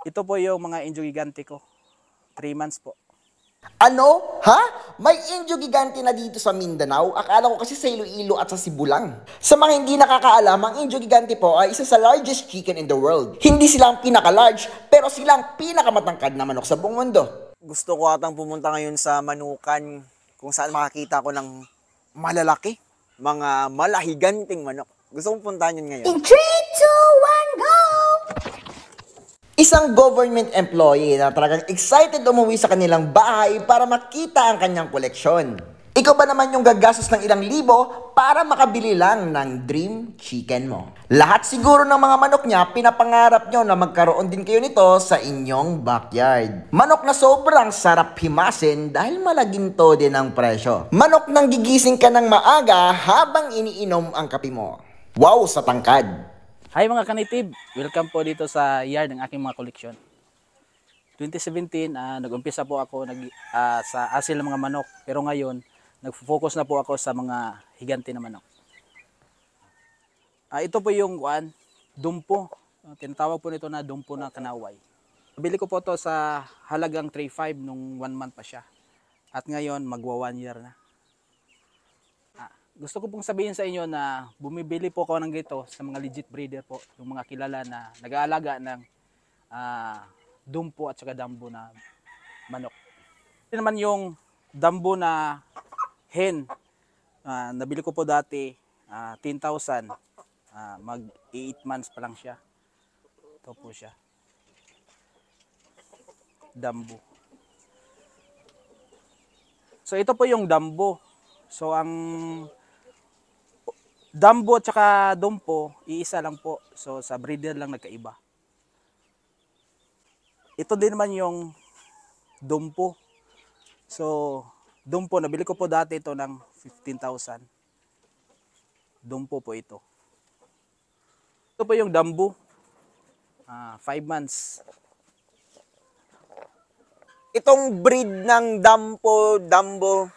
Ito po yung mga Indio Gigante ko. 3 months po. Ano? Ha? May Indio Gigante na dito sa Mindanao? Akala ko kasi sa Iloilo at sa Cebu lang. Sa mga hindi nakakaalam, ang Indio Gigante po ay isa sa largest chicken in the world. Hindi sila ang pinaka-large, pero sila ang pinakamatangkad na manok sa buong mundo. Gusto ko atang pumunta ngayon sa Manukan kung saan makakita ko ng malalaki, mga malahiganting manok. Gusto kong puntahan yun ngayon. In 3, 2, 1, go! Isang government employee na talagang excited umuwi sa kanilang bahay para makita ang kanyang koleksyon. Ikaw ba naman yung gagastos ng ilang libo para makabili lang ng dream chicken mo? Lahat siguro ng mga manok niya, pinapangarap nyo na magkaroon din kayo nito sa inyong backyard. Manok na sobrang sarap himasin dahil malaginto din ang presyo. Manok nang gigising ka ng maaga habang iniinom ang kape mo. Wow sa tangkad! Hi mga kanitib! Welcome po dito sa yard ng aking mga koleksyon. 2017, nag-umpisa po ako sa asil ng mga manok. Pero ngayon, nag-focus na po ako sa mga higante na manok. Ito po yung dumpo. Tinatawag po nito na dumpo na kanaway. Nabili ko po to sa halagang 3.5 nung 1 month pa siya. At ngayon, magwa 1 year na. Gusto ko pong sabihin sa inyo na bumibili po ako ng gito sa mga legit breeder po, yung mga kilala na nag-aalaga ng dumpo at saka dambo na manok. Ito naman yung dambo na hen. Nabili ko po dati 10,000. Mag 8 months pa lang siya. Ito po siya. Dambo. So ito po yung dambo. So ang dambo at saka dumpo, iisa lang po. So sa breeder lang nagkaiba. Ito din naman yung dumpo. So dumpo, nabili ko po dati ito ng 15,000. Dumpo po ito. Ito po yung dambo. 5 months. Itong breed ng Dambo,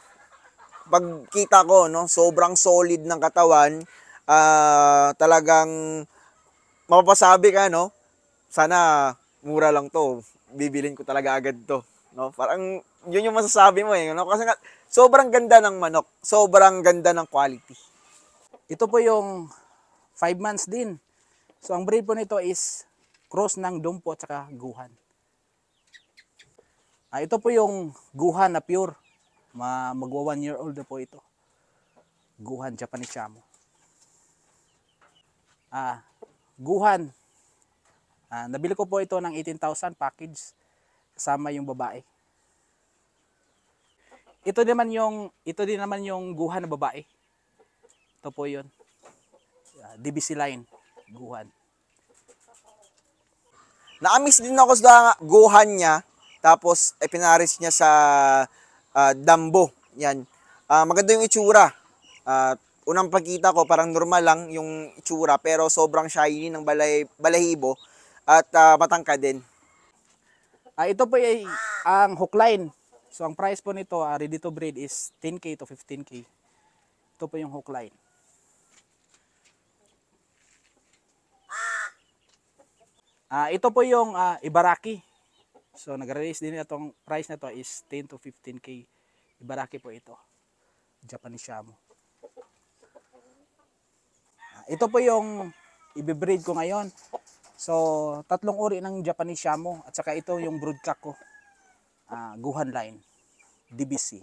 pagkita ko, no, sobrang solid ng katawan. Talagang mapapasabi ka, no, sana mura lang to. Bibilin ko talaga agad to, no? Parang yun yung masasabi mo no? Kasi nga, sobrang ganda ng manok, sobrang ganda ng quality. Ito po yung 5 months din. So ang breed po nito is cross ng dumpo at saka guhan. Ito po yung guhan na pure. Magwa 1 year old na po ito. Guhan, Japanese Shamo. Guhan. Nabili ko po ito ng 18,000 package kasama yung babae. Ito din naman yung guhan na babae. Ito po 'yon. DBC line, guhan. Na-amiss din ako sa guhan niya, tapos pinaris niya sa dambo. Yan. Maganda yung itsura. Unang pagkita ko, parang normal lang yung itsura, pero sobrang shiny ng balahibo at matangkad din. Ito po ay ang hook line. So ang price po nito, ready to breed is 10K to 15K. Ito po yung hook line. Ito po yung Ibaraki. So nag-release din itong price na to is 10 to 15K. Ibaraki po ito. Japanese Shamo. Ito po yung i-breed ko ngayon. So 3 uri ng Japanese Shamo at saka ito yung broodcock ko. Guhan line. DBC.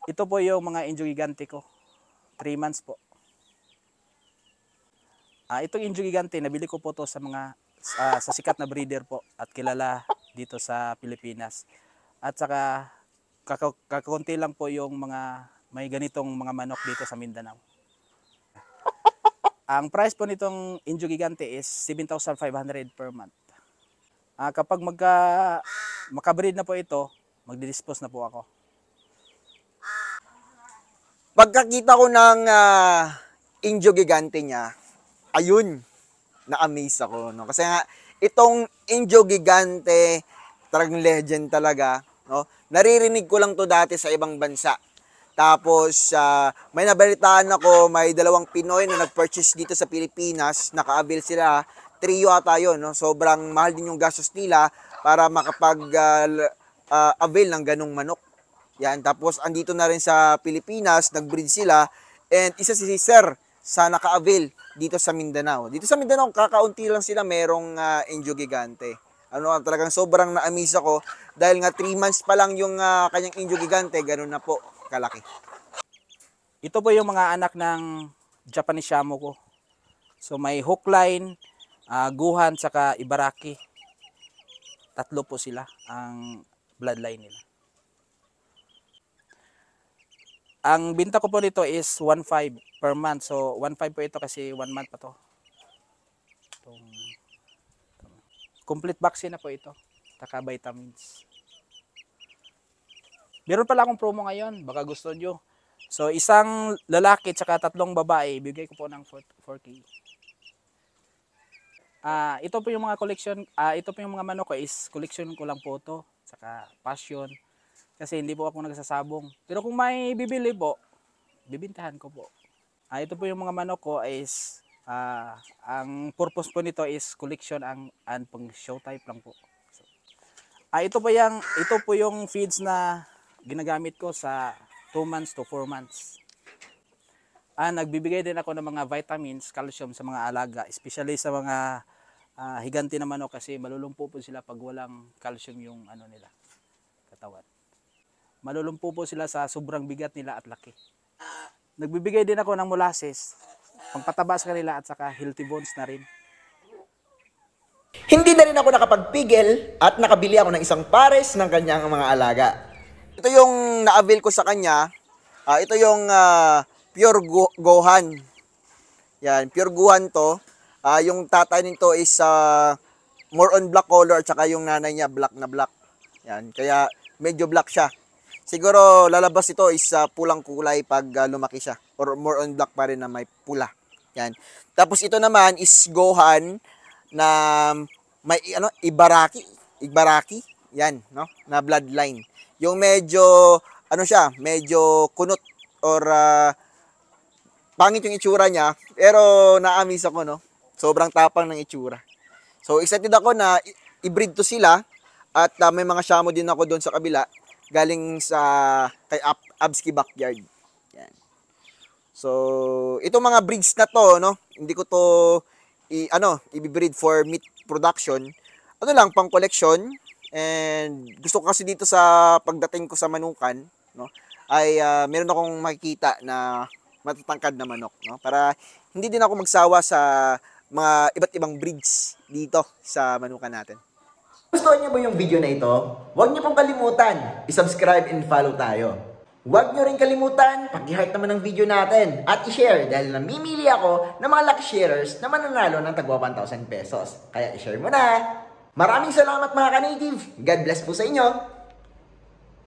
Ito po yung mga Indio Gigante ko. 3 months po. Itong Indio Gigante, nabili ko po to sa mga sa sikat na breeder po at kilala dito sa Pilipinas. At saka kakaunti lang po yung mga may ganitong mga manok dito sa Mindanao. Ang price po nitong Indio Gigante is 7,500 per month. Kapag makabreed na po ito, magdi-dispose na po ako. Pagkakita ko ng Indio Gigante niya, ayun, na-amaze ako, no? Kasi nga, itong Indio Gigante, talagang legend talaga, no? Naririnig ko lang to dati sa ibang bansa. Tapos, may nabalitaan ako, may 2 Pinoy na nag-purchase dito sa Pilipinas, naka-avail sila, trio ata yun, no? Sobrang mahal din yung gastos nila para avail ng ganong manok. Yan, tapos andito na rin sa Pilipinas, nag-breed sila, and isa si Sir sa naka-avail dito sa Mindanao. Dito sa Mindanao, kakaunti lang sila merong Indio Gigante. Talagang sobrang na-amaze ako dahil nga 3 months pa lang yung kanyang Indio Gigante, ganun na po kalaki. Ito po yung mga anak ng Japanese Shamo ko. So may Hookline, Guhan, saka Ibaraki. 3 po sila ang bloodline nila. Ang binta ko po nito is 1.5 per month. So 1.5 po ito kasi 1 month pa to. Complete vaccine na po ito. Taka vitamins. Meron pala akong promo ngayon. Baka gusto nyo. So isang lalaki at 3 babae. Bigay ko po ng 4K. Ito po yung mga collection. Ito po yung mga manok ko is collection ko lang po to. Saka passion. Kasi hindi po ako nagsasabong. Pero kung may bibili po, bibintahan ko po. Ito po yung mga manok ko is, ang purpose po nito is collection and pang show type lang po. So, ito po yung feeds na ginagamit ko sa 2 months to 4 months. Nagbibigay din ako ng mga vitamins, calcium sa mga alaga, especially sa mga higanti na manok kasi malulumpo po sila pag walang calcium yung nila, katawan. Malulumpo po sila sa sobrang bigat nila at laki. Nagbibigay din ako ng molasses, pangpataba sa kanila at saka healthy bones na rin. Hindi na rin ako nakapagpigil at nakabili ako ng isang pares ng kanyang mga alaga. Ito yung na-avail ko sa kanya. Ito yung pure Gohan. Yan, pure Gohan to. Yung tatay nito is more on black color at saka yung nanay niya black na black. Yan, kaya medyo black siya. Siguro lalabas ito is pulang kulay pag lumaki siya. Or more on black pa rin na may pula. Yan. Tapos ito naman is Gohan na may Ibaraki. Yan, no? Na bloodline. Yung medyo medyo kunot or pangit yung itsura niya, pero na-amaze ako, no? Sobrang tapang ng itsura. So excited ako na i-breed to sila at may mga Shamo din ako doon sa kabila. Galing sa kay Abski Backyard. Yan. So, itong mga breeds na to, no, hindi ko to i-breed for meat production. Lang pang collection, and gusto ko kasi dito sa pagdating ko sa manukan, no, ay meron akong makikita na matatangkad na manok, no, para hindi din ako magsawa sa mga iba't ibang breeds dito sa manukan natin. Gusto niyo ba yung video na ito? Huwag niyo pong kalimutan, i-subscribe and follow tayo. Huwag niyo rin kalimutan, pag-heart naman ng video natin at i-share dahil namimili ako ng mga lucky sharers na mananalo ng tagwa 1,000 pesos. Kaya i-share mo na! Maraming salamat mga ka-native! God bless po sa inyo!